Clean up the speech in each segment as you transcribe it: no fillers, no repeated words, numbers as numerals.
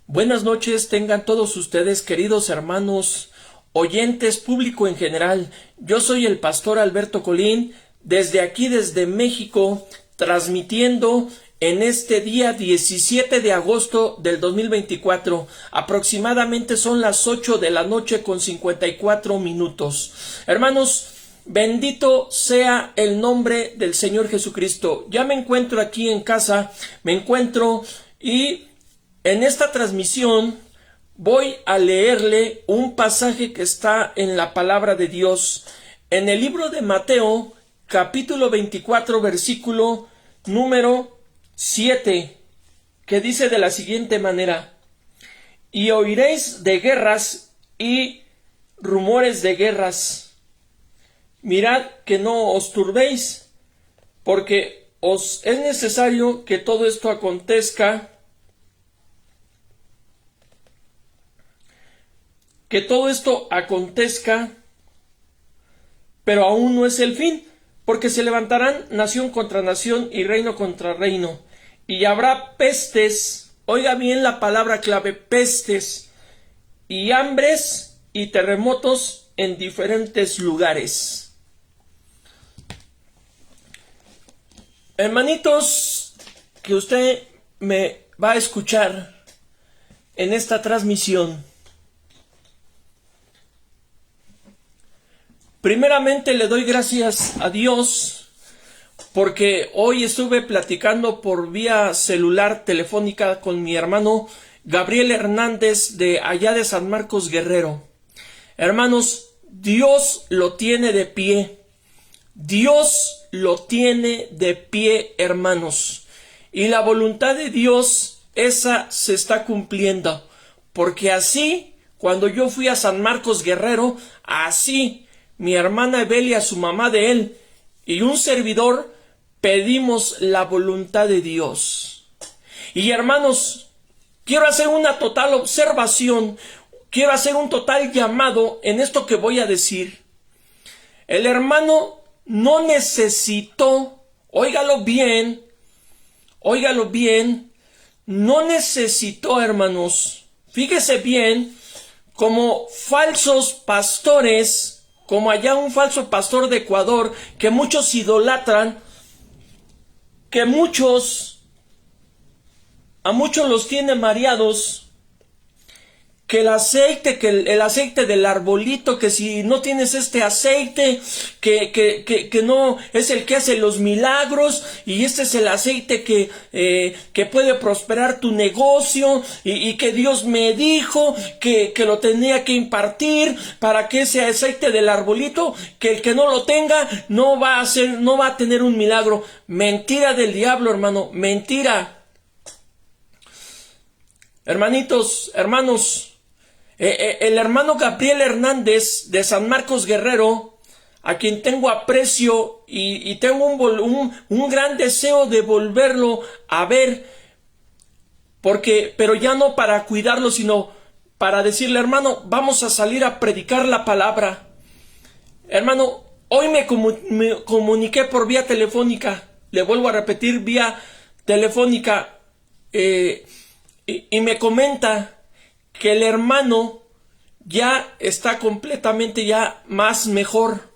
Buenas noches tengan todos ustedes, queridos hermanos, oyentes, público en general. Yo soy el pastor Alberto Colín, desde aquí, desde México, transmitiendo en este día 17 de agosto del 2024. Aproximadamente son las 8 de la noche con 54 minutos. Hermanos, bendito sea el nombre del Señor Jesucristo. Ya me encuentro aquí en casa, y en esta transmisión voy a leerle un pasaje que está en la palabra de Dios, en el libro de Mateo, capítulo 24, versículo número 7, que dice de la siguiente manera: y oiréis de guerras y rumores de guerras. Mirad que no os turbéis, porque os es necesario que todo esto acontezca, pero aún no es el fin, porque se levantarán nación contra nación y reino contra reino, y habrá pestes, oiga bien la palabra clave, pestes, y hambres y terremotos en diferentes lugares. Hermanitos, que usted me va a escuchar en esta transmisión, primeramente le doy gracias a Dios porque hoy estuve platicando por vía celular telefónica con mi hermano Gabriel Hernández de allá de San Marcos Guerrero. Hermanos, Dios lo tiene de pie. Dios lo tiene de pie, hermanos. Y la voluntad de Dios, esa se está cumpliendo. Porque así, cuando yo fui a San Marcos Guerrero, así mi hermana Evelia, su mamá de él, y un servidor, pedimos la voluntad de Dios. Y hermanos, quiero hacer una total observación, quiero hacer un total llamado en esto que voy a decir. El hermano no necesitó, óigalo bien, no necesitó, hermanos, fíjese bien, como falsos pastores, como allá un falso pastor de Ecuador, que muchos idolatran, que a muchos los tiene mareados, que el aceite del arbolito, que si no tienes este aceite, que no es el que hace los milagros, y este es el aceite que puede prosperar tu negocio, y que Dios me dijo que lo tenía que impartir para que ese aceite del arbolito, que el que no lo tenga no va a tener un milagro. Mentira del diablo, hermano, mentira. Hermanitos, hermanos, el hermano Gabriel Hernández de San Marcos Guerrero, a quien tengo aprecio y tengo un gran deseo de volverlo a ver, pero ya no para cuidarlo, sino para decirle: hermano, vamos a salir a predicar la palabra. Hermano, hoy me comuniqué por vía telefónica, le vuelvo a repetir, vía telefónica, y me comenta que el hermano ya está completamente ya más mejor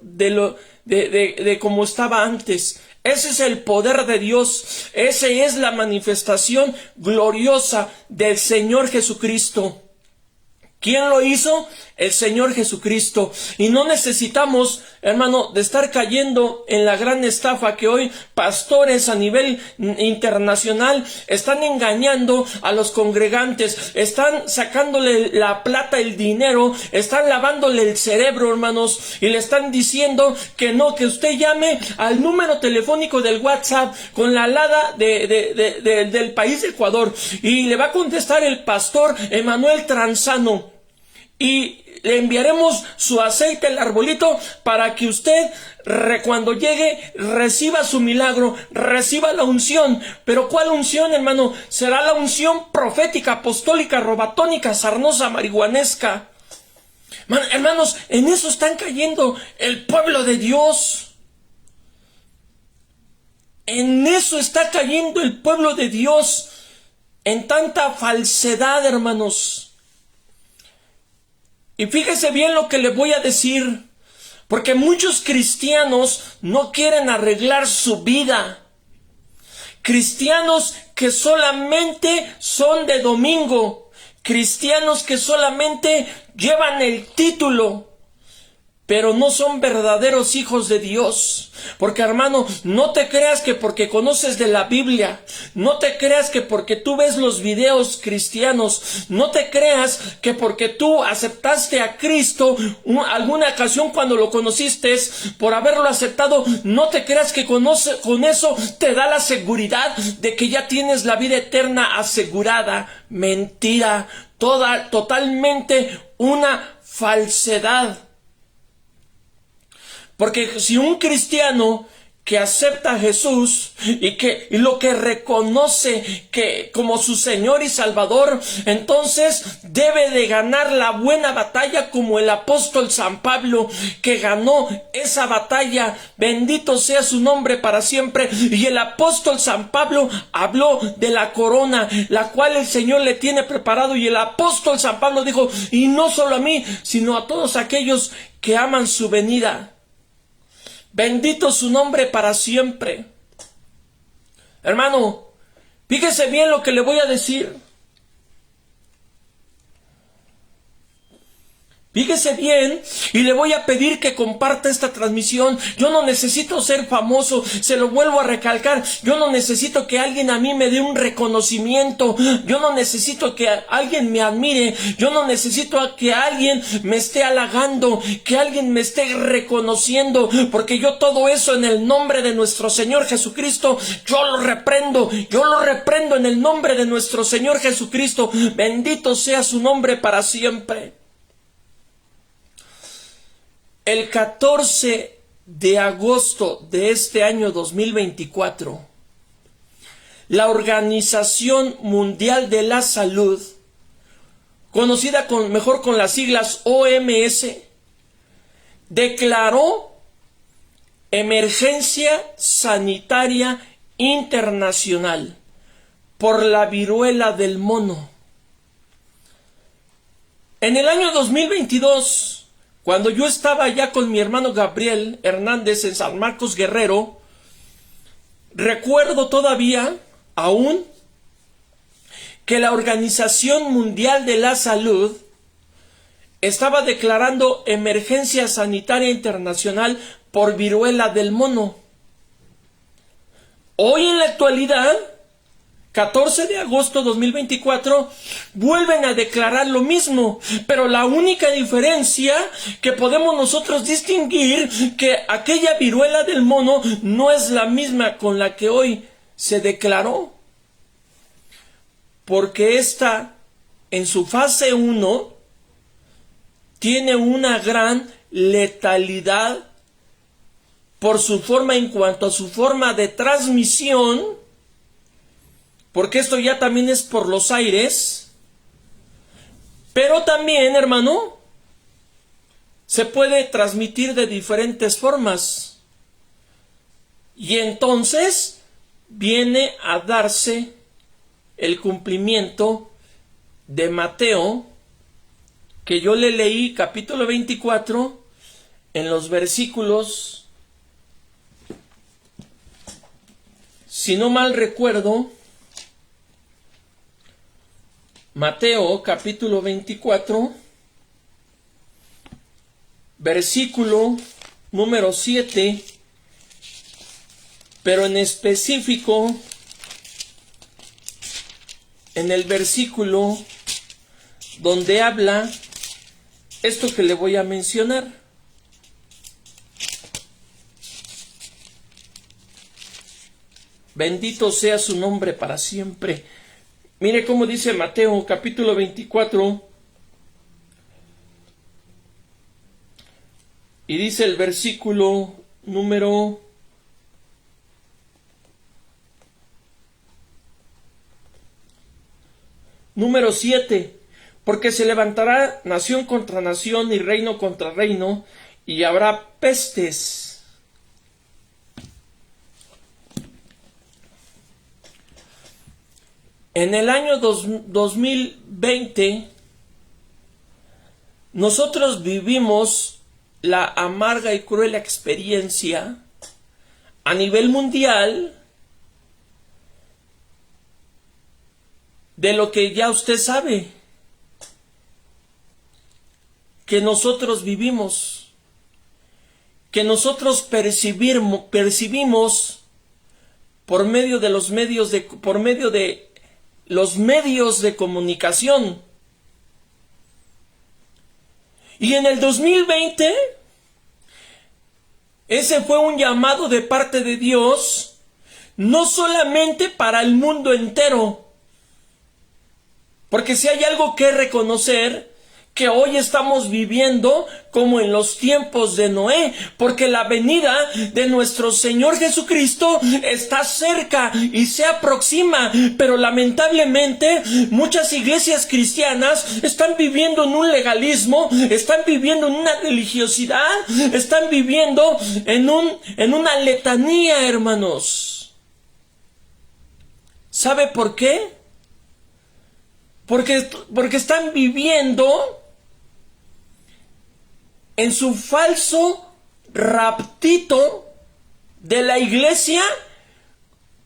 de como estaba antes. Ese es el poder de Dios, esa es la manifestación gloriosa del Señor Jesucristo. ¿Quién lo hizo? El Señor Jesucristo. Y no necesitamos, hermano, de estar cayendo en la gran estafa que hoy pastores a nivel internacional están engañando a los congregantes, están sacándole la plata, el dinero, están lavándole el cerebro, hermanos, y le están diciendo que no, que usted llame al número telefónico del WhatsApp con la alada del país de Ecuador, y le va a contestar el pastor Emanuel Tranzano, y le enviaremos su aceite, el arbolito, para que usted cuando llegue reciba su milagro, reciba la unción. Pero ¿cuál unción, hermano? Será la unción profética, apostólica, robatónica, sarnosa, marihuanesca. Hermanos, en eso están cayendo el pueblo de Dios. En eso está cayendo el pueblo de Dios. en tanta falsedad, hermanos. Y fíjese bien lo que le voy a decir, porque muchos cristianos no quieren arreglar su vida. Cristianos que solamente son de domingo, cristianos que solamente llevan el título, pero no son verdaderos hijos de Dios. Porque, hermano, no te creas que porque conoces de la Biblia, no te creas que porque tú ves los videos cristianos, no te creas que porque tú aceptaste a Cristo alguna ocasión cuando lo conociste, por haberlo aceptado, no te creas que con eso te da la seguridad de que ya tienes la vida eterna asegurada. Mentira, totalmente una falsedad. Porque si un cristiano que acepta a Jesús y lo que reconoce que como su Señor y Salvador, entonces debe de ganar la buena batalla como el apóstol San Pablo, que ganó esa batalla. Bendito sea su nombre para siempre. Y el apóstol San Pablo habló de la corona, la cual el Señor le tiene preparado. Y el apóstol San Pablo dijo, y no solo a mí, sino a todos aquellos que aman su venida. Bendito su nombre para siempre. Hermano, fíjese bien lo que le voy a decir. Fíjese bien y le voy a pedir que comparta esta transmisión. Yo no necesito ser famoso, se lo vuelvo a recalcar. Yo no necesito que alguien a mí me dé un reconocimiento. Yo no necesito que alguien me admire. Yo no necesito que alguien me esté halagando, que alguien me esté reconociendo. Porque yo todo eso en el nombre de nuestro Señor Jesucristo, yo lo reprendo. Yo lo reprendo en el nombre de nuestro Señor Jesucristo. Bendito sea su nombre para siempre. El 14 de agosto de este año 2024, la Organización Mundial de la Salud, conocida mejor con las siglas OMS, declaró emergencia sanitaria internacional por la viruela del mono. En el año 2022, cuando yo estaba ya con mi hermano Gabriel Hernández en San Marcos Guerrero, recuerdo todavía, aún, que la Organización Mundial de la Salud estaba declarando emergencia sanitaria internacional por viruela del mono. Hoy en la actualidad, 14 de agosto de 2024, vuelven a declarar lo mismo, pero la única diferencia que podemos nosotros distinguir, que aquella viruela del mono no es la misma con la que hoy se declaró, porque esta en su fase 1 tiene una gran letalidad por su forma, en cuanto a su forma de transmisión, porque esto ya también es por los aires, pero también, hermano, se puede transmitir de diferentes formas. Y entonces viene a darse el cumplimiento de Mateo, que yo le leí, capítulo 24, en los versículos, si no mal recuerdo, Mateo capítulo 24, versículo número 7, pero en específico en el versículo donde habla esto que le voy a mencionar. Bendito sea su nombre para siempre. Mire cómo dice Mateo capítulo 24, y dice el versículo número 7, porque se levantará nación contra nación y reino contra reino, y habrá pestes. En el año 2020, nosotros vivimos la amarga y cruel experiencia a nivel mundial de lo que ya usted sabe que nosotros vivimos, que nosotros percibimos por medio de los medios de comunicación. Y en el 2020, ese fue un llamado de parte de Dios, no solamente para el mundo entero, porque si hay algo que reconocer, que hoy estamos viviendo como en los tiempos de Noé, porque la venida de nuestro Señor Jesucristo está cerca y se aproxima, pero lamentablemente muchas iglesias cristianas están viviendo en un legalismo, están viviendo en una religiosidad, están viviendo en una letanía, hermanos. ¿Sabe por qué? Porque están viviendo en su falso raptito de la iglesia,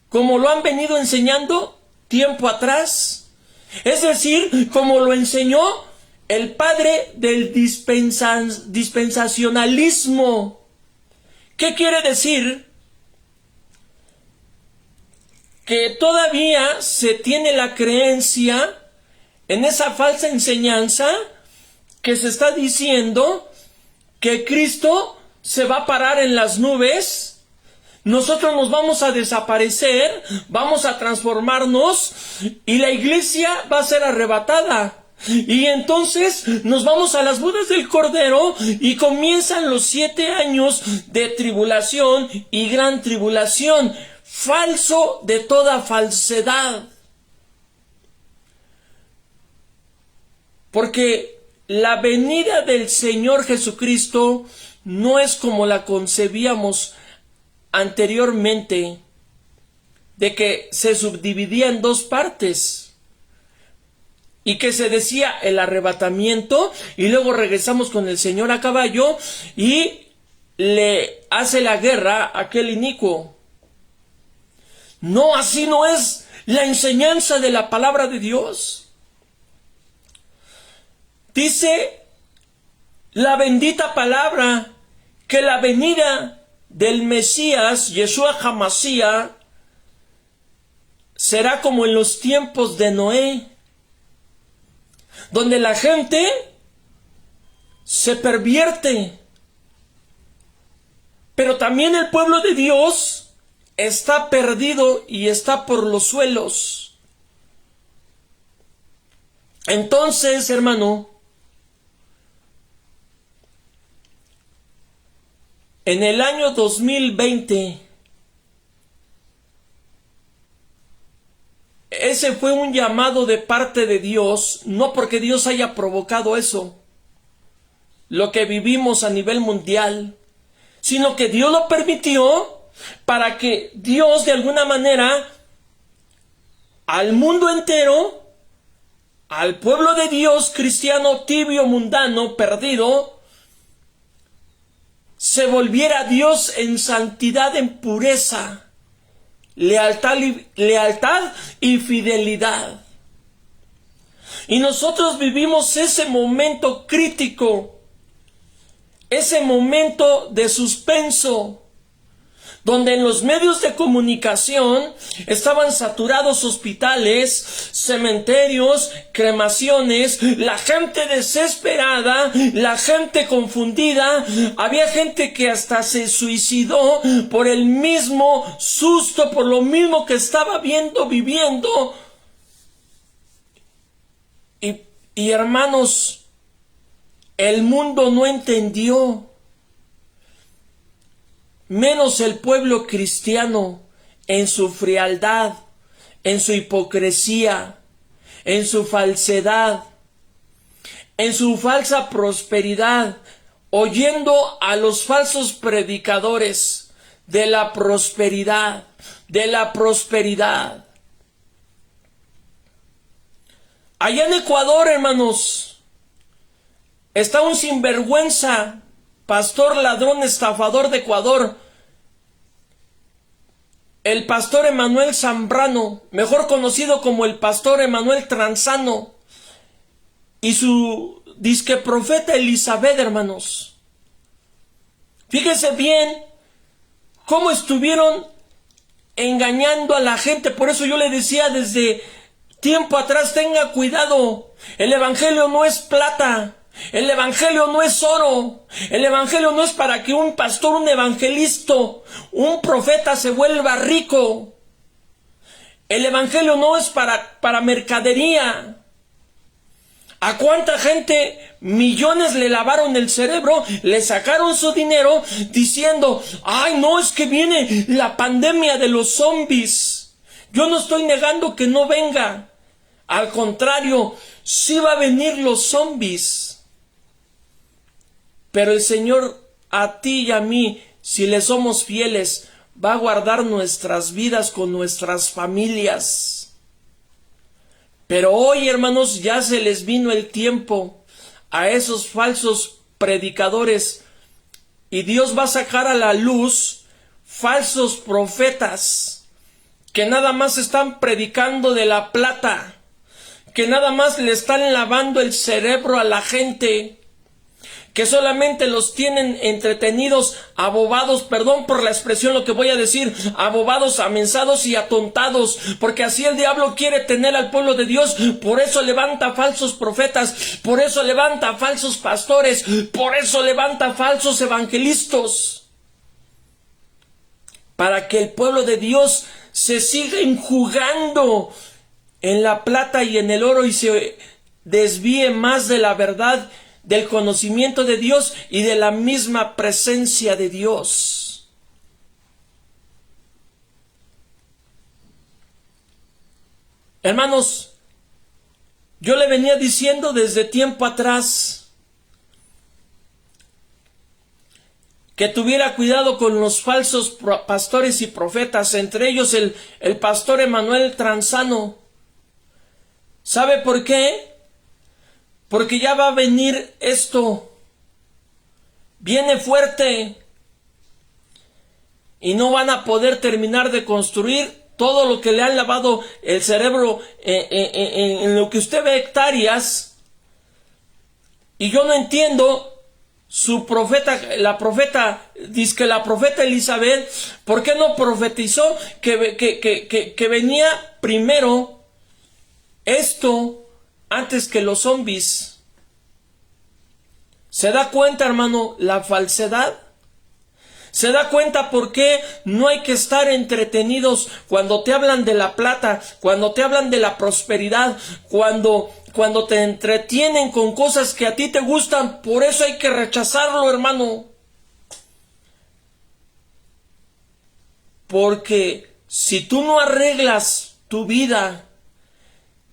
como lo han venido enseñando tiempo atrás. Es decir, como lo enseñó el padre del dispensacionalismo. ¿Qué quiere decir? Que todavía se tiene la creencia en esa falsa enseñanza que se está diciendo que Cristo se va a parar en las nubes, nosotros nos vamos a desaparecer, vamos a transformarnos y la iglesia va a ser arrebatada. Y entonces nos vamos a las bodas del Cordero y comienzan los 7 años de tribulación y gran tribulación. Falso de toda falsedad. Porque la venida del Señor Jesucristo no es como la concebíamos anteriormente, de que se subdividía en 2 partes y que se decía el arrebatamiento y luego regresamos con el Señor a caballo y le hace la guerra a aquel inicuo. No, así no es la enseñanza de la palabra de Dios. Dice la bendita palabra que la venida del Mesías, Yeshua HaMashiach, será como en los tiempos de Noé, donde la gente se pervierte, pero también el pueblo de Dios está perdido y está por los suelos. Entonces, hermano, en el año 2020, ese fue un llamado de parte de Dios, no porque Dios haya provocado eso, lo que vivimos a nivel mundial, sino que Dios lo permitió para que Dios de alguna manera al mundo entero, al pueblo de Dios cristiano tibio, mundano, perdido, se volviera Dios en santidad, en pureza, lealtad y fidelidad. Y nosotros vivimos ese momento crítico, ese momento de suspenso, donde en los medios de comunicación estaban saturados hospitales, cementerios, cremaciones, la gente desesperada, la gente confundida, había gente que hasta se suicidó por el mismo susto, por lo mismo que estaba viviendo. Y hermanos, el mundo no entendió, menos el pueblo cristiano, en su frialdad, en su hipocresía, en su falsedad, en su falsa prosperidad, oyendo a los falsos predicadores de la prosperidad, Allá en Ecuador, hermanos, está un sinvergüenza, pastor ladrón estafador de Ecuador, el pastor Emanuel Zambrano, mejor conocido como el pastor Emanuel Tranzano, y su disque profeta Elizabeth, hermanos. Fíjense bien cómo estuvieron engañando a la gente. Por eso yo le decía desde tiempo atrás, tenga cuidado. El evangelio no es plata. El evangelio no es oro. El evangelio no es para que un pastor, un evangelista, un profeta se vuelva rico. El evangelio no es para mercadería. ¿A cuánta gente millones le lavaron el cerebro, le sacaron su dinero diciendo, ay no, es que viene la pandemia de los zombies? Yo no estoy negando que no venga. Al contrario, sí va a venir los zombies. Pero el Señor a ti y a mí, si le somos fieles, va a guardar nuestras vidas con nuestras familias. Pero hoy, hermanos, ya se les vino el tiempo a esos falsos predicadores y Dios va a sacar a la luz falsos profetas que nada más están predicando de la plata, que nada más le están lavando el cerebro a la gente, que solamente los tienen entretenidos, abobados, perdón por la expresión lo que voy a decir, abobados, amensados y atontados, porque así el diablo quiere tener al pueblo de Dios. Por eso levanta falsos profetas, por eso levanta falsos pastores, por eso levanta falsos evangelistas, para que el pueblo de Dios se siga enjugando en la plata y en el oro y se desvíe más de la verdad, del conocimiento de Dios y de la misma presencia de Dios. Hermanos, yo le venía diciendo desde tiempo atrás que tuviera cuidado con los falsos pastores y profetas, entre ellos el pastor Emanuel Tranzano. ¿Sabe por qué? Porque ya va a venir esto, viene fuerte y no van a poder terminar de construir todo lo que le han lavado el cerebro en lo que usted ve hectáreas. Y yo no entiendo su profeta, la profeta Elizabeth, ¿por qué no profetizó que venía primero esto antes que los zombies? ¿Se da cuenta, hermano, la falsedad? ¿Se da cuenta por qué no hay que estar entretenidos cuando te hablan de la plata, cuando te hablan de la prosperidad, cuando te entretienen con cosas que a ti te gustan? Por eso hay que rechazarlo, hermano. Porque si tú no arreglas tu vida,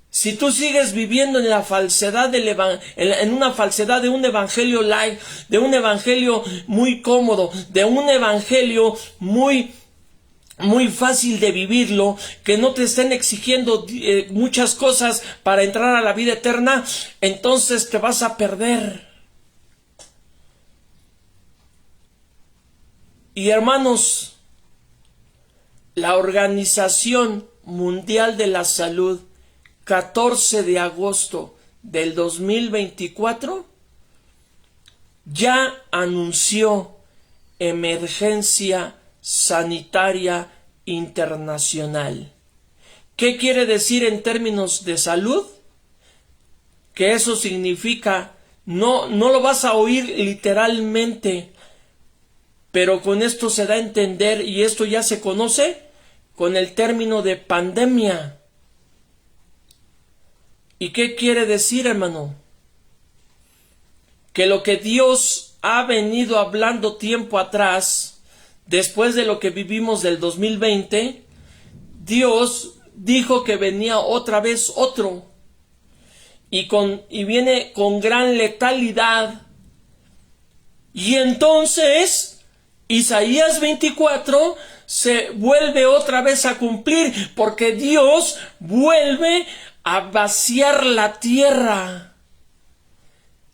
si tú sigues viviendo en la falsedad en una falsedad de un evangelio light, de un evangelio muy cómodo, de un evangelio muy fácil de vivirlo, que no te estén exigiendo muchas cosas para entrar a la vida eterna, entonces te vas a perder. Y hermanos, la Organización Mundial de la Salud, 14 de agosto del 2024, ya anunció emergencia sanitaria internacional. ¿Qué quiere decir en términos de salud? Que eso significa, no lo vas a oír literalmente, pero con esto se da a entender, y esto ya se conoce con el término de pandemia. ¿Y qué quiere decir, hermano? Que lo que Dios ha venido hablando tiempo atrás, después de lo que vivimos del 2020, Dios dijo que venía otra vez otro, y viene con gran letalidad. Y entonces Isaías 24 se vuelve otra vez a cumplir, porque Dios vuelve a vaciar la tierra.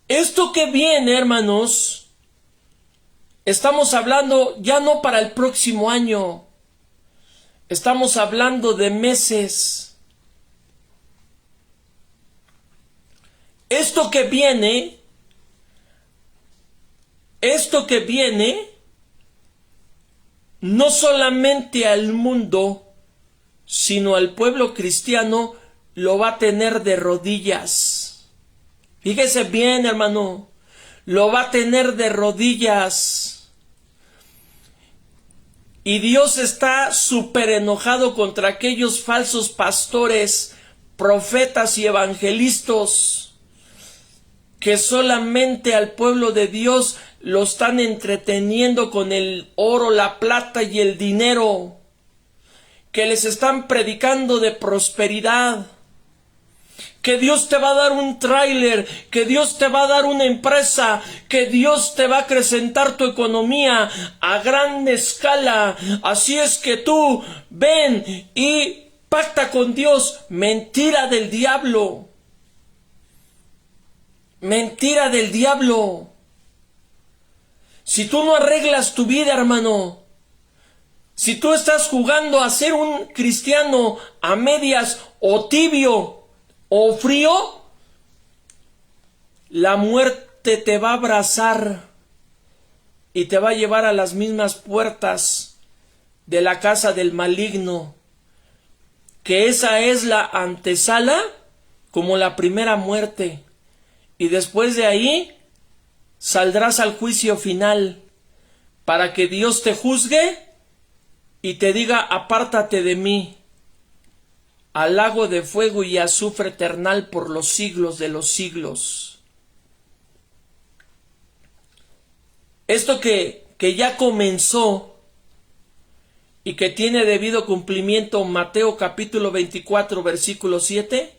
Esto que viene, hermanos, estamos hablando ya no para el próximo año, estamos hablando de meses. Esto que viene, no solamente al mundo, sino al pueblo cristiano, lo va a tener de rodillas. Fíjese bien, hermano, lo va a tener de rodillas. Y Dios está súper enojado contra aquellos falsos pastores, profetas y evangelistas que solamente al pueblo de Dios lo están entreteniendo con el oro, la plata y el dinero, que les están predicando de prosperidad, que Dios te va a dar un tráiler, que Dios te va a dar una empresa, que Dios te va a acrecentar tu economía a gran escala. Así es que tú ven y pacta con Dios. Mentira del diablo. Mentira del diablo. Si tú no arreglas tu vida, hermano, si tú estás jugando a ser un cristiano a medias o tibio o frío, la muerte te va a abrazar y te va a llevar a las mismas puertas de la casa del maligno, que esa es la antesala como la primera muerte. Y después de ahí saldrás al juicio final para que Dios te juzgue y te diga: apártate de mí, al lago de fuego y azufre eternal por los siglos de los siglos. Esto que ya comenzó y que tiene debido cumplimiento Mateo capítulo 24 versículo 7,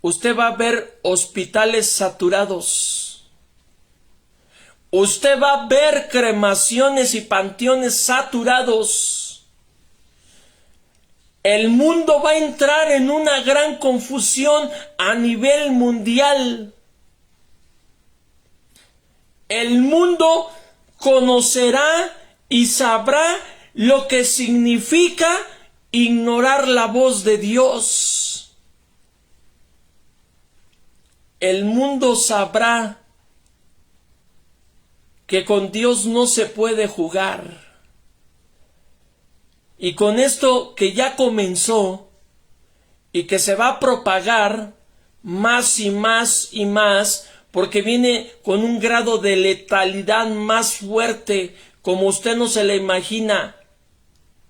usted va a ver hospitales saturados. Usted va a ver cremaciones y panteones saturados. El mundo va a entrar en una gran confusión a nivel mundial. El mundo conocerá y sabrá lo que significa ignorar la voz de Dios. El mundo sabrá que con Dios no se puede jugar. Y con esto que ya comenzó y que se va a propagar más y más y más, porque viene con un grado de letalidad más fuerte, como usted no se le imagina.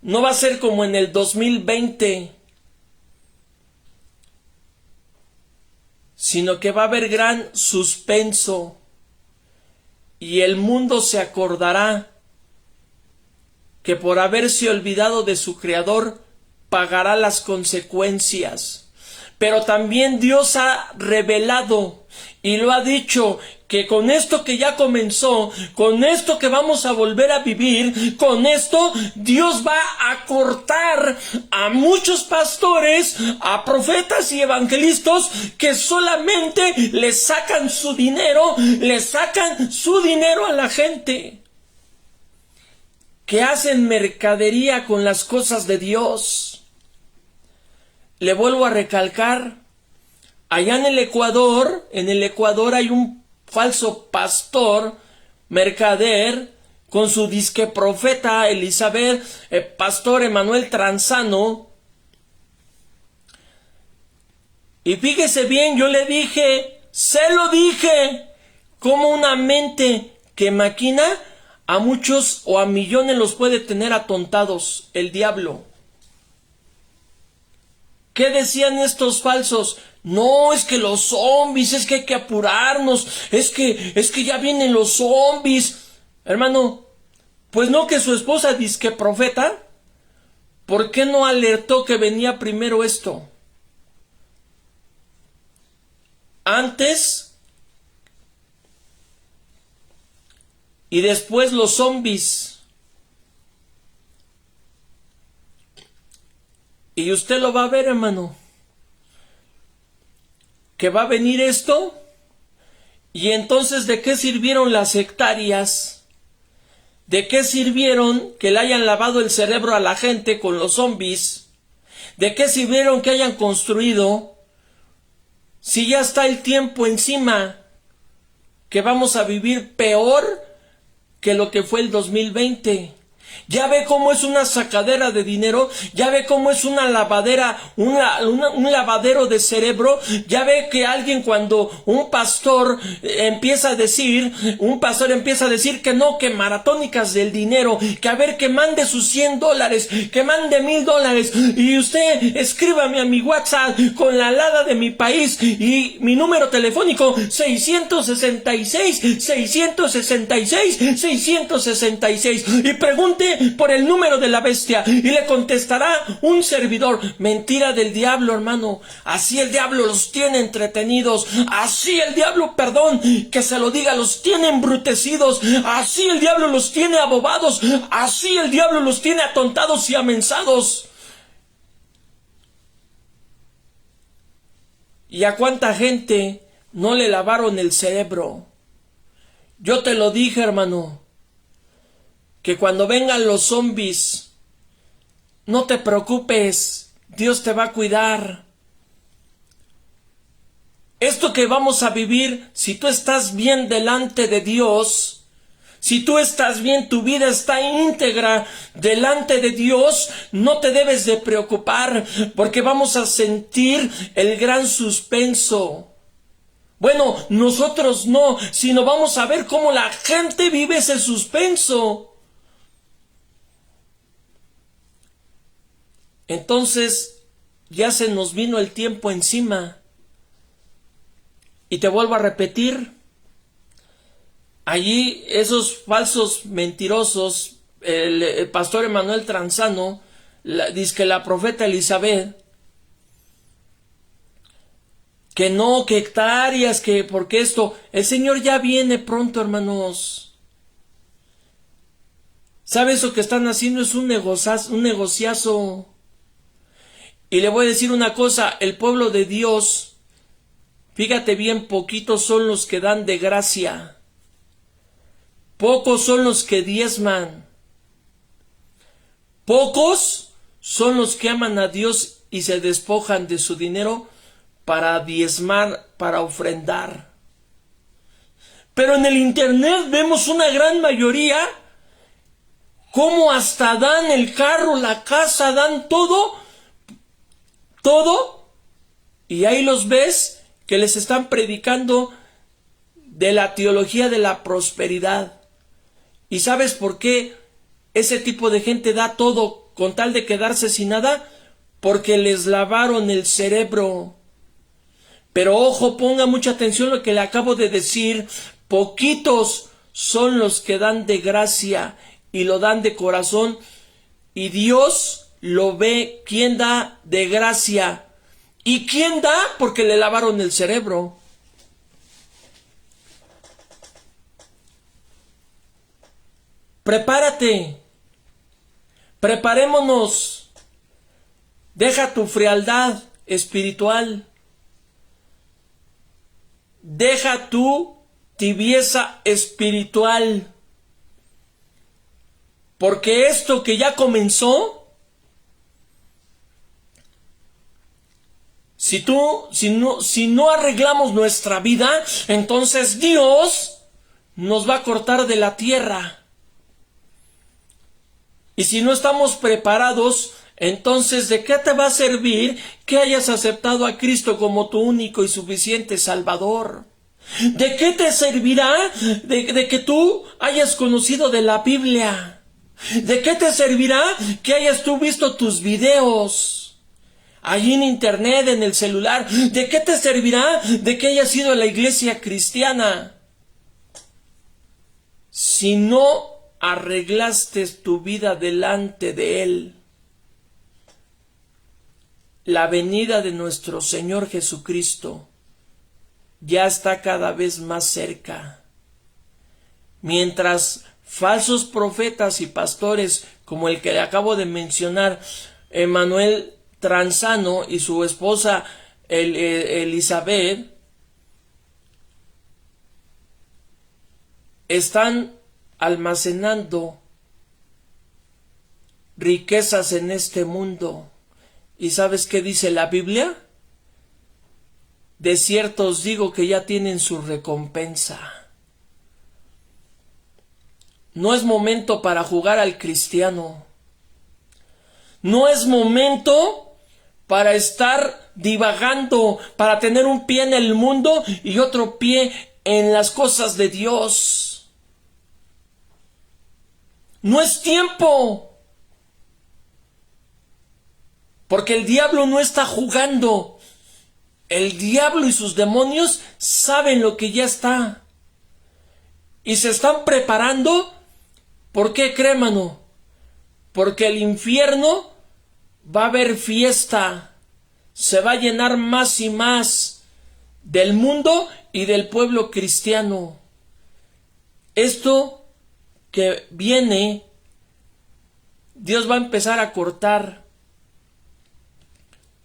No va a ser como en el 2020, sino que va a haber gran suspenso y el mundo se acordará que por haberse olvidado de su Creador pagará las consecuencias. Pero también Dios ha revelado y lo ha dicho, que con esto que ya comenzó, con esto que vamos a volver a vivir, con esto Dios va a cortar a muchos pastores, a profetas y evangelistas que solamente le sacan su dinero a la gente, que hacen mercadería con las cosas de Dios. Le vuelvo a recalcar, allá en el Ecuador hay un falso pastor, mercader, con su disque profeta Elizabeth, pastor Emanuel Tranzano. Y fíjese bien, yo le dije, se lo dije, como una mente que maquina a muchos o a millones los puede tener atontados el diablo. ¿Qué decían estos falsos? No, es que los zombies, es que hay que apurarnos, es que ya vienen los zombies. Hermano, pues no, que su esposa disque profeta, ¿por qué no alertó que venía primero esto? Antes y después los zombies. Y usted lo va a ver, hermano, que va a venir esto. Y entonces, ¿de qué sirvieron las hectáreas? ¿De qué sirvieron que le hayan lavado el cerebro a la gente con los zombies? ¿De qué sirvieron que hayan construido? Si ya está el tiempo encima, que vamos a vivir peor que lo que fue el 2020. Ya ve cómo es una sacadera de dinero, ya ve cómo es una lavadera, un lavadero de cerebro, ya ve que alguien cuando un pastor empieza a decir que no, que maratónicas del dinero, que a ver que mande sus $100, que mande $1000, y usted escríbame a mi WhatsApp con la alada de mi país y mi número telefónico 666 y pregunte por el número de la bestia y le contestará un servidor. Mentira del diablo, hermano. Así el diablo los tiene entretenidos, así el diablo, perdón que se lo diga, los tiene embrutecidos, así el diablo los tiene abobados, así el diablo los tiene atontados y amensados. ¿Y a cuánta gente no le lavaron el cerebro? Yo te lo dije, hermano, que cuando vengan los zombies, no te preocupes, Dios te va a cuidar. Esto que vamos a vivir, si tú estás bien delante de Dios, si tú estás bien, tu vida está íntegra delante de Dios, no te debes de preocupar, porque vamos a sentir el gran suspenso. Bueno, nosotros no, sino vamos a ver cómo la gente vive ese suspenso. Entonces, ya se nos vino el tiempo encima. Y te vuelvo a repetir, allí esos falsos mentirosos, el pastor Emanuel Tranzano, dice que la profeta Elizabeth, que no, que hectáreas, que porque esto, el Señor ya viene pronto, hermanos. ¿Sabes lo que están haciendo? Es un negociazo. Y le voy a decir una cosa, el pueblo de Dios, fíjate bien, poquitos son los que dan de gracia. Pocos son los que diezman. Pocos son los que aman a Dios y se despojan de su dinero para diezmar, para ofrendar. Pero en el internet vemos una gran mayoría cómo hasta dan el carro, la casa, dan todo, y ahí los ves que les están predicando de la teología de la prosperidad. ¿Y sabes por qué ese tipo de gente da todo con tal de quedarse sin nada? Porque les lavaron el cerebro. Pero ojo, ponga mucha atención a lo que le acabo de decir. Poquitos son los que dan de gracia y lo dan de corazón. Y Dios lo ve. ¿Quién da de gracia? ¿Y quién da? Porque le lavaron el cerebro. Prepárate. Preparémonos. Deja tu frialdad espiritual. Deja tu tibieza espiritual. Porque esto que ya comenzó, si no arreglamos nuestra vida, entonces Dios nos va a cortar de la tierra. Y si no estamos preparados, entonces ¿de qué te va a servir que hayas aceptado a Cristo como tu único y suficiente Salvador? ¿De qué te servirá de que tú hayas conocido de la Biblia? ¿De qué te servirá que hayas tú visto tus videos allí en internet, en el celular? ¿De qué te servirá de que hayas ido a la iglesia cristiana si no arreglaste tu vida delante de Él? La venida de nuestro Señor Jesucristo ya está cada vez más cerca. Mientras falsos profetas y pastores como el que le acabo de mencionar, Emanuel Tranzano y su esposa Elizabeth están almacenando riquezas en este mundo. ¿Y sabes qué dice la Biblia? De cierto os digo que ya tienen su recompensa. No es momento para jugar al cristiano. No es momento para estar divagando, para tener un pie en el mundo y otro pie en las cosas de Dios. No es tiempo. Porque el diablo no está jugando. El diablo y sus demonios saben lo que ya está. Y se están preparando. ¿Por qué, crémano? Porque el infierno va a haber fiesta. Se va a llenar más y más del mundo y del pueblo cristiano. Esto que viene, Dios va a empezar a cortar.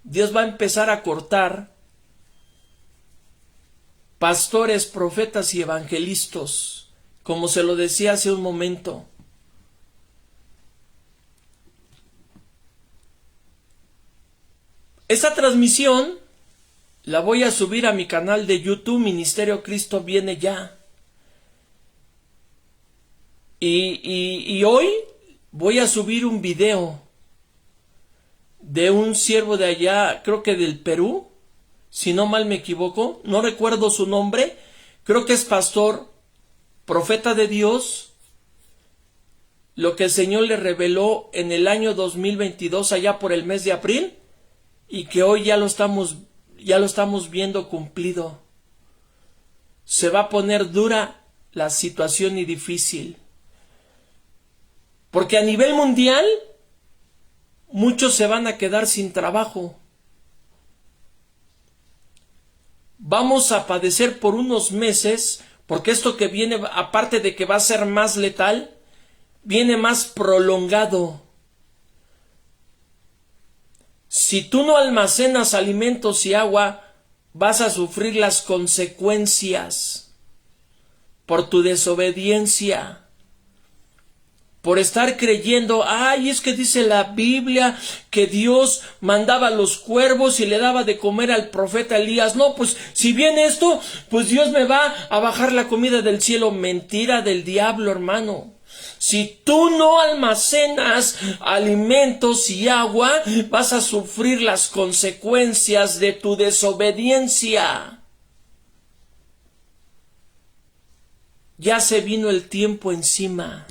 Dios va a empezar a cortar pastores, profetas y evangelistas, como se lo decía hace un momento. Esta transmisión la voy a subir a mi canal de YouTube, Ministerio Cristo Viene Ya. Y hoy voy a subir un video de un siervo de allá, creo que del Perú, si no mal me equivoco, no recuerdo su nombre, creo que es pastor, profeta de Dios, lo que el Señor le reveló en el año 2022, allá por el mes de abril, y que hoy ya lo estamos viendo cumplido. Se va a poner dura la situación y difícil, porque a nivel mundial muchos se van a quedar sin trabajo. Vamos a padecer por unos meses, porque esto que viene, aparte de que va a ser más letal, viene más prolongado. Si tú no almacenas alimentos y agua, vas a sufrir las consecuencias por tu desobediencia. Por estar creyendo, es que dice la Biblia que Dios mandaba a los cuervos y le daba de comer al profeta Elías. No, pues si viene esto, pues Dios me va a bajar la comida del cielo. Mentira del diablo, hermano. Si tú no almacenas alimentos y agua, vas a sufrir las consecuencias de tu desobediencia. Ya se vino el tiempo encima.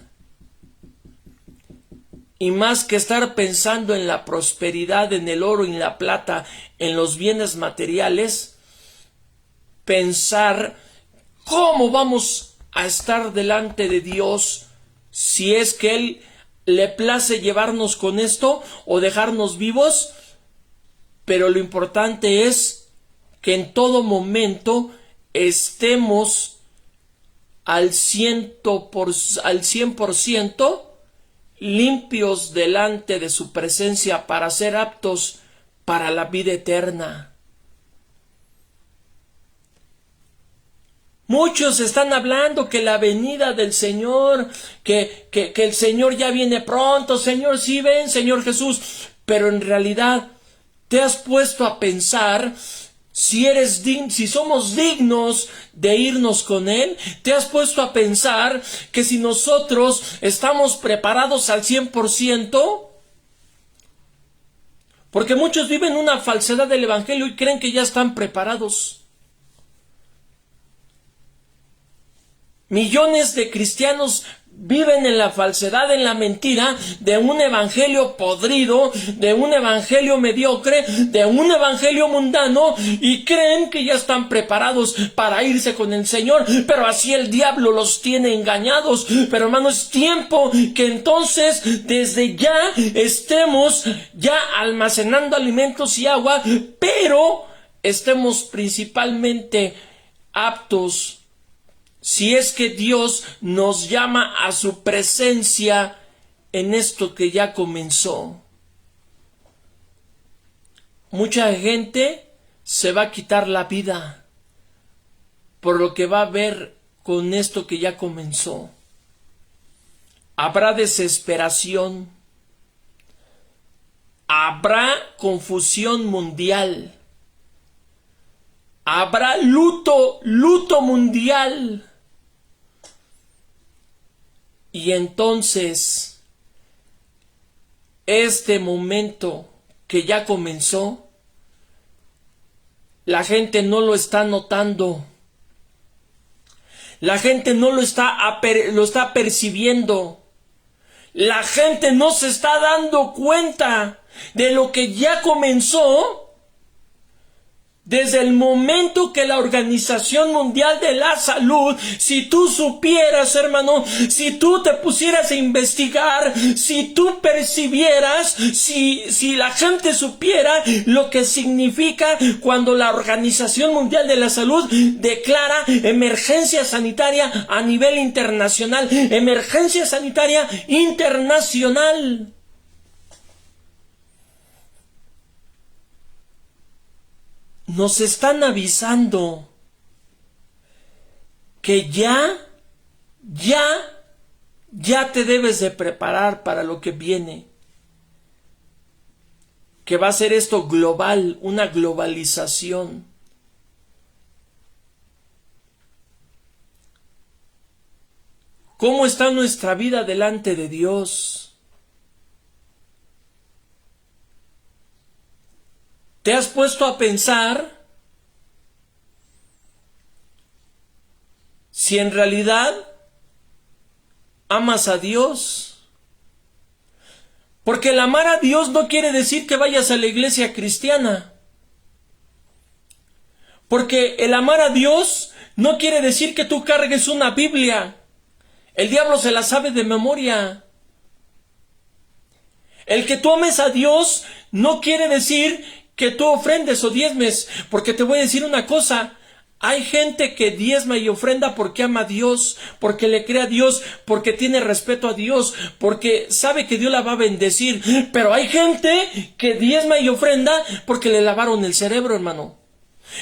Y más que estar pensando en la prosperidad, en el oro y en la plata, en los bienes materiales, pensar cómo vamos a estar delante de Dios si es que Él le place llevarnos con esto o dejarnos vivos. Pero lo importante es que en todo momento estemos al 100% limpios delante de su presencia para ser aptos para la vida eterna. Muchos están hablando que la venida del Señor, que el Señor ya viene pronto. Señor, sí ven, Señor Jesús. Pero en realidad, ¿te has puesto a pensar si somos dignos de irnos con Él? ¿Te has puesto a pensar que si nosotros estamos preparados al 100%? Porque muchos viven una falsedad del Evangelio y creen que ya están preparados. Millones de cristianos viven en la falsedad, en la mentira de un evangelio podrido, de un evangelio mediocre, de un evangelio mundano, y creen que ya están preparados para irse con el Señor, pero así el diablo los tiene engañados. Pero hermano, es tiempo que entonces desde ya estemos ya almacenando alimentos y agua, pero estemos principalmente aptos, si es que Dios nos llama a su presencia en esto que ya comenzó. mucha gente se va a quitar la vida por lo que va a ver con esto que ya comenzó. Habrá desesperación, habrá confusión mundial, habrá luto mundial. Y entonces, este momento que ya comenzó, la gente no lo está notando. La gente no lo está percibiendo. La gente no se está dando cuenta de lo que ya comenzó desde el momento que la Organización Mundial de la Salud, si tú supieras, hermano, si tú te pusieras a investigar, si tú percibieras, si la gente supiera lo que significa cuando la Organización Mundial de la Salud declara emergencia sanitaria a nivel internacional, emergencia sanitaria internacional. Nos están avisando que ya te debes de preparar para lo que viene. Que va a ser esto global, una globalización. ¿Cómo está nuestra vida delante de Dios? ¿Te has puesto a pensar si en realidad amas a Dios? Porque el amar a Dios no quiere decir que vayas a la iglesia cristiana. Porque el amar a Dios no quiere decir que tú cargues una Biblia. El diablo se la sabe de memoria. El que tú ames a Dios no quiere decir que tú ofrendes o diezmes, porque te voy a decir una cosa, hay gente que diezma y ofrenda porque ama a Dios, porque le cree a Dios, porque tiene respeto a Dios, porque sabe que Dios la va a bendecir, pero hay gente que diezma y ofrenda porque le lavaron el cerebro, hermano.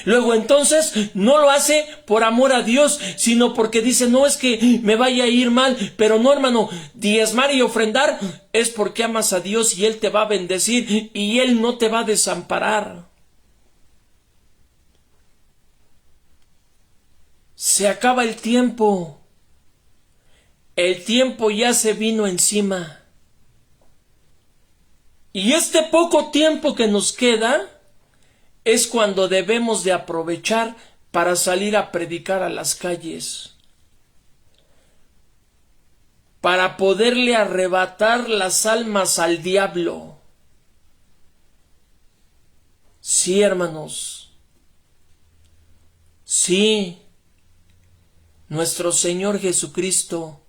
Luego entonces no lo hace por amor a Dios, sino porque dice, no es que me vaya a ir mal, pero no, hermano, diezmar y ofrendar es porque amas a Dios y Él te va a bendecir y Él no te va a desamparar. Se acaba el tiempo ya se vino encima y este poco tiempo que nos queda es cuando debemos de aprovechar para salir a predicar a las calles, para poderle arrebatar las almas al diablo. Sí, hermanos, sí, nuestro Señor Jesucristo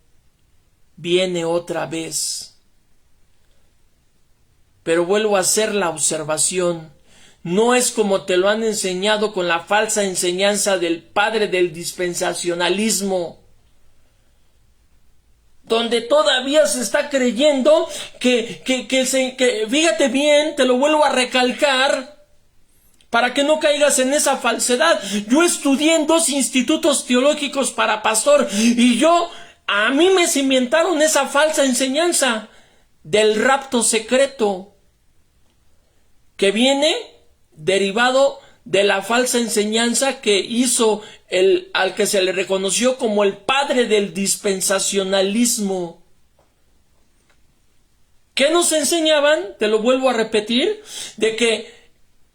viene otra vez. Pero vuelvo a hacer la observación. No es como te lo han enseñado con la falsa enseñanza del padre del dispensacionalismo, donde todavía se está creyendo que fíjate bien, te lo vuelvo a recalcar, para que no caigas en esa falsedad. Yo estudié en 2 institutos teológicos para pastor, y a mí me cimentaron esa falsa enseñanza del rapto secreto, que viene derivado de la falsa enseñanza que hizo al que se le reconoció como el padre del dispensacionalismo. ¿Qué nos enseñaban? Te lo vuelvo a repetir, de que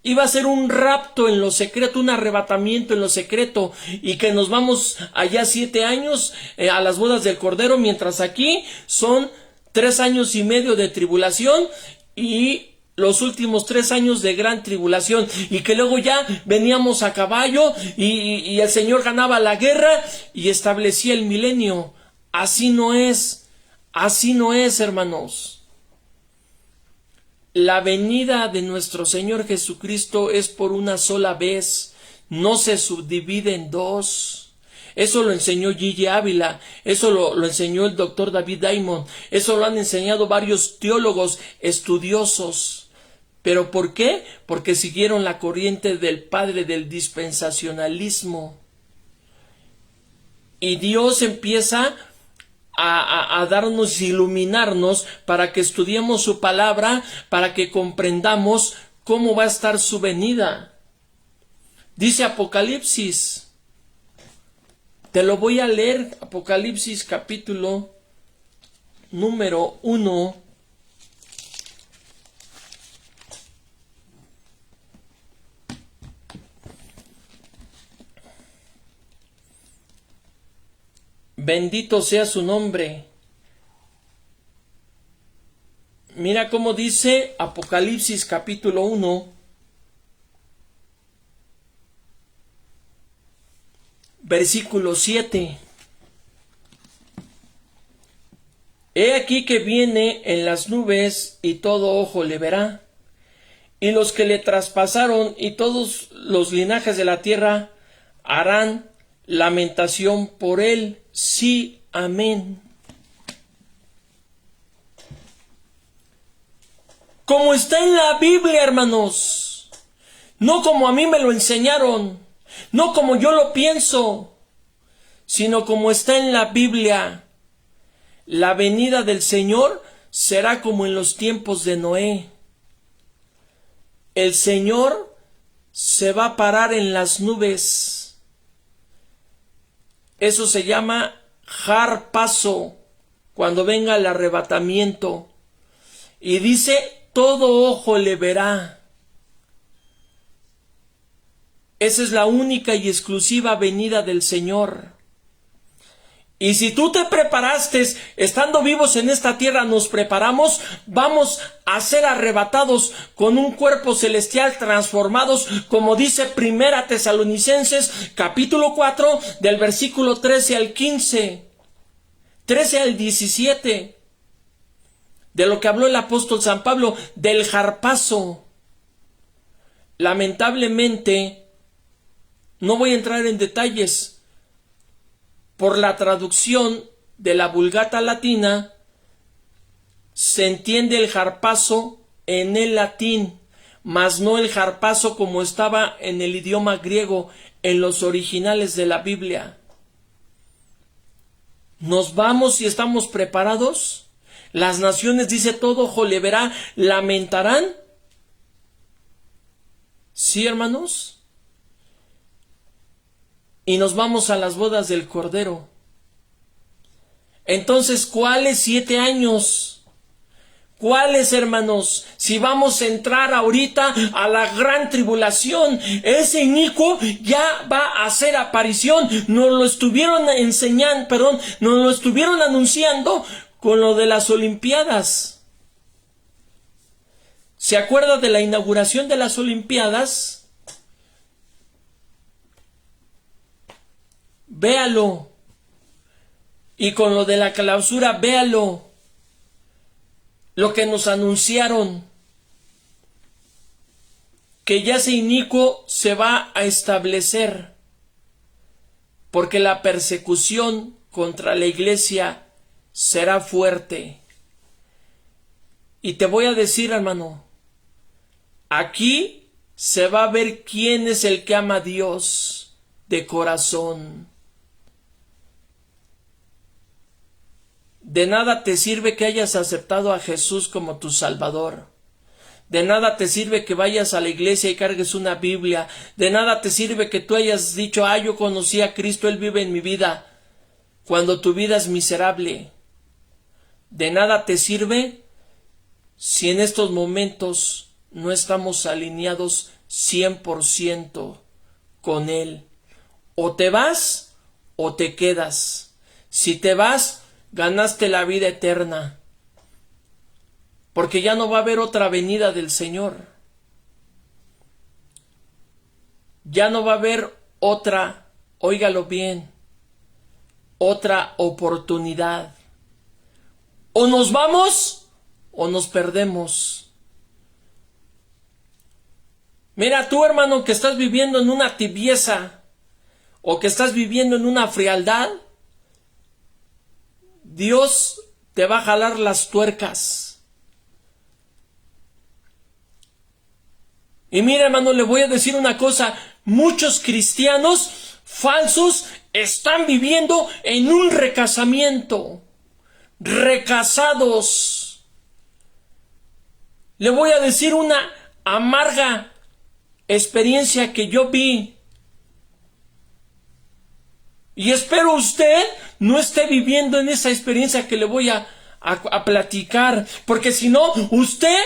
iba a ser un rapto en lo secreto, un arrebatamiento en lo secreto, y que nos vamos allá 7 años a las bodas del Cordero, mientras aquí son 3 años y medio de tribulación y los últimos 3 años de gran tribulación, y que luego ya veníamos a caballo y el Señor ganaba la guerra y establecía el milenio. Así no es, hermanos. La venida de nuestro Señor Jesucristo es por una sola vez, no se subdivide en 2. Eso lo enseñó Gigi Ávila, eso lo enseñó el doctor David Diamond, eso lo han enseñado varios teólogos estudiosos. ¿Pero por qué? Porque siguieron la corriente del padre del dispensacionalismo. Y Dios empieza a darnos, iluminarnos para que estudiemos su palabra, para que comprendamos cómo va a estar su venida. Dice Apocalipsis, te lo voy a leer, Apocalipsis capítulo número 1. Bendito sea su nombre. Mira cómo dice Apocalipsis capítulo 1, versículo 7. He aquí que viene en las nubes y todo ojo le verá, y los que le traspasaron y todos los linajes de la tierra harán lamentación por él. Sí, amén. Como está en la Biblia, hermanos, no como a mí me lo enseñaron, no como yo lo pienso, sino como está en la Biblia. La venida del Señor será como en los tiempos de Noé. El Señor se va a parar en las nubes. Eso se llama harpazo, cuando venga el arrebatamiento. Y dice, todo ojo le verá. Esa es la única y exclusiva venida del Señor. Y si tú te preparaste, estando vivos en esta tierra, nos preparamos, vamos a ser arrebatados con un cuerpo celestial, transformados, como dice Primera Tesalonicenses, capítulo 4, del versículo 13 al 15, 13 al 17, de lo que habló el apóstol San Pablo, del harpazo. Lamentablemente, no voy a entrar en detalles. Por la traducción de la Vulgata latina, se entiende el harpazo en el latín, mas no el harpazo como estaba en el idioma griego, en los originales de la Biblia. ¿Nos vamos y estamos preparados? Las naciones, dice, todo ojo le verá, lamentarán. ¿Sí, hermanos? Y nos vamos a las bodas del Cordero. Entonces, ¿cuáles 7 años? ¿Cuáles, hermanos? Si vamos a entrar ahorita a la gran tribulación, ese inicuo ya va a hacer aparición. Nos lo estuvieron enseñando, nos lo estuvieron anunciando con lo de las Olimpiadas. ¿Se acuerda de la inauguración de las Olimpiadas? Véalo. Y con lo de la clausura, véalo. Lo que nos anunciaron. Que ya ese inicuo se va a establecer. Porque la persecución contra la iglesia será fuerte. Y te voy a decir, hermano, aquí se va a ver quién es el que ama a Dios de corazón. De nada te sirve que hayas aceptado a Jesús como tu Salvador. De nada te sirve que vayas a la iglesia y cargues una Biblia. De nada te sirve que tú hayas dicho, yo conocí a Cristo, Él vive en mi vida, cuando tu vida es miserable. De nada te sirve si en estos momentos no estamos alineados 100% con Él. O te vas o te quedas. Si te vas, ganaste la vida eterna, porque ya no va a haber otra venida del Señor. Ya no va a haber otra, óigalo bien, otra oportunidad. O nos vamos o nos perdemos. Mira, tú, hermano, que estás viviendo en una tibieza o que estás viviendo en una frialdad, Dios te va a jalar las tuercas. Y mira, hermano, le voy a decir una cosa, muchos cristianos falsos están viviendo en un recasamiento, recasados. Le voy a decir una amarga experiencia que yo vi. Y espero usted no esté viviendo en esa experiencia que le voy a platicar, porque si no, usted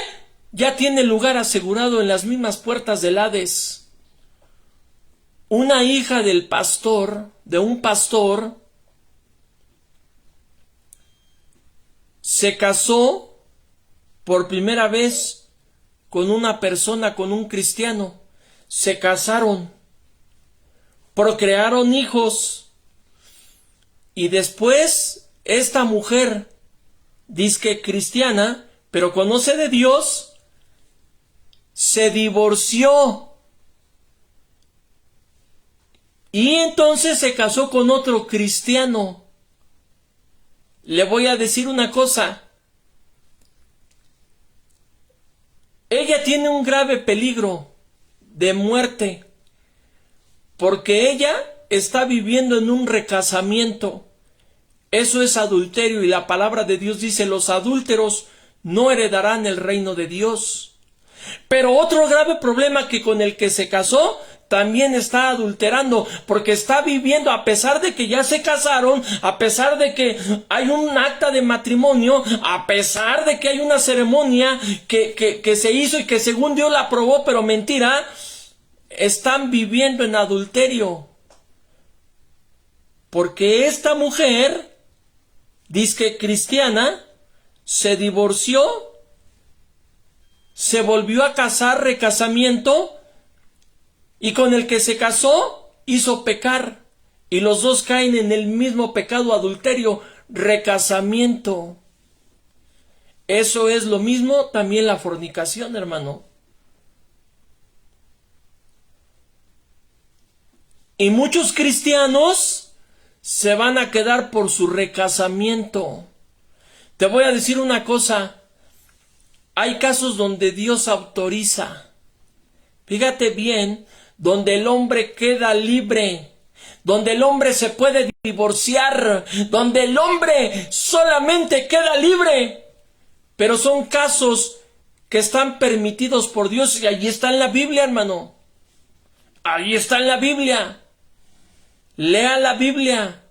ya tiene lugar asegurado en las mismas puertas del Hades. Una hija del pastor, de un pastor, se casó por primera vez con una persona, con un cristiano. Se casaron, procrearon hijos, y después esta mujer, dizque cristiana, pero conoce de Dios, se divorció. Y entonces se casó con otro cristiano. Le voy a decir una cosa. Ella tiene un grave peligro de muerte, porque ella está viviendo en un recasamiento. Eso es adulterio, y la palabra de Dios dice: los adúlteros no heredarán el reino de Dios. Pero otro grave problema, que con el que se casó también está adulterando, porque está viviendo, a pesar de que ya se casaron, a pesar de que hay un acta de matrimonio, a pesar de que hay una ceremonia que se hizo y que según Dios la aprobó, pero mentira, están viviendo en adulterio. Porque esta mujer, dizque cristiana, se divorció, se volvió a casar, recasamiento, y con el que se casó hizo pecar, y los dos caen en el mismo pecado, adulterio, recasamiento. Eso es lo mismo también la fornicación, hermano. Y muchos cristianos se van a quedar por su recasamiento. Te voy a decir una cosa. Hay casos donde Dios autoriza. Fíjate bien, donde el hombre queda libre, donde el hombre se puede divorciar, donde el hombre solamente queda libre. Pero son casos que están permitidos por Dios, y allí está en la Biblia, hermano. Ahí está en la Biblia. Lea la Biblia.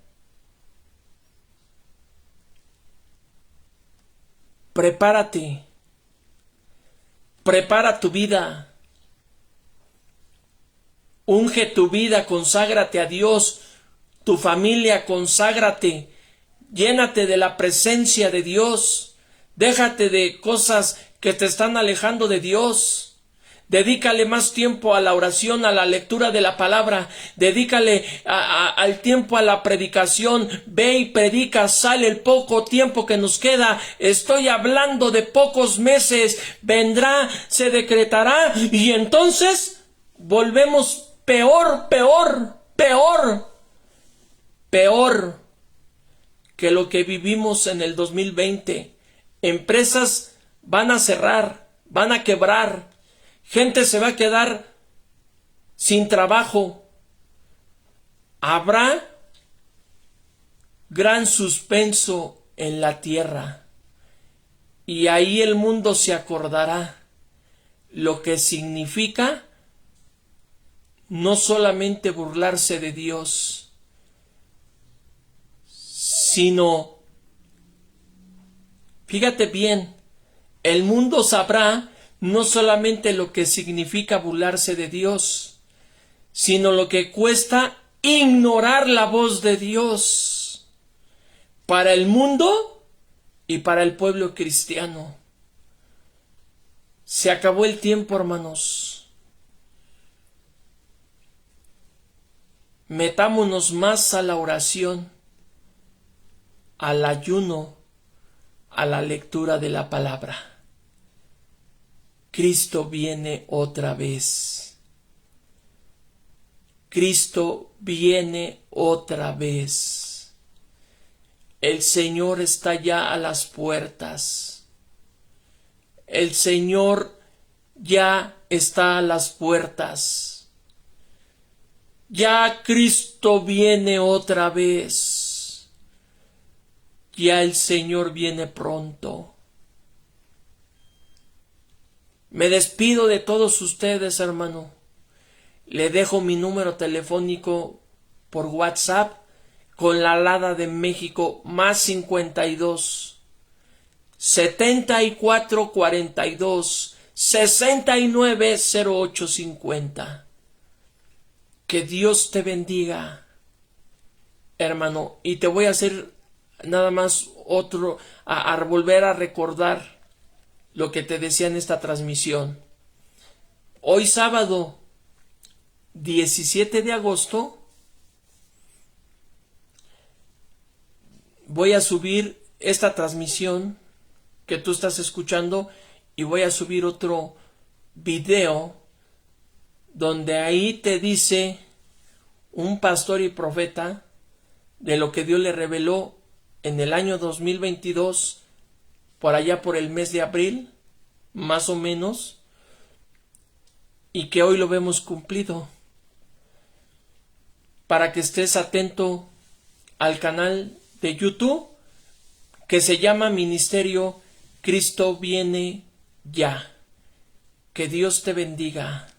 Prepárate. Prepara tu vida. Unge tu vida, conságrate a Dios. Tu familia, conságrate. Llénate de la presencia de Dios. Déjate de cosas que te están alejando de Dios. Dedícale más tiempo a la oración, a la lectura de la palabra. Dedícale al tiempo a la predicación. Ve y predica, sale el poco tiempo que nos queda. Estoy hablando de pocos meses. Vendrá, se decretará, y entonces volvemos peor que lo que vivimos en el 2020. Empresas van a cerrar, van a quebrar. Gente se va a quedar sin trabajo. Habrá gran suspenso en la tierra. Y ahí el mundo se acordará lo que significa no solamente burlarse de Dios, sino, fíjate bien, el mundo sabrá no solamente lo que significa burlarse de Dios, sino lo que cuesta ignorar la voz de Dios para el mundo y para el pueblo cristiano. Se acabó el tiempo, hermanos. Metámonos más a la oración, al ayuno, a la lectura de la palabra. Cristo viene otra vez. Cristo viene otra vez. El Señor está ya a las puertas. El Señor ya está a las puertas. Ya Cristo viene otra vez. Ya el Señor viene pronto. Me despido de todos ustedes, hermano. Le dejo mi número telefónico por WhatsApp con la alada de México más 52 74 42 69 08 50. Que Dios te bendiga, hermano. Y te voy a hacer nada más a volver a recordar lo que te decía en esta transmisión. Hoy sábado 17 de agosto voy a subir esta transmisión que tú estás escuchando y voy a subir otro video donde ahí te dice un pastor y profeta de lo que Dios le reveló en el año 2022, por allá por el mes de abril, más o menos, y que hoy lo vemos cumplido. Para que estés atento al canal de YouTube que se llama Ministerio Cristo Viene Ya. Que Dios te bendiga.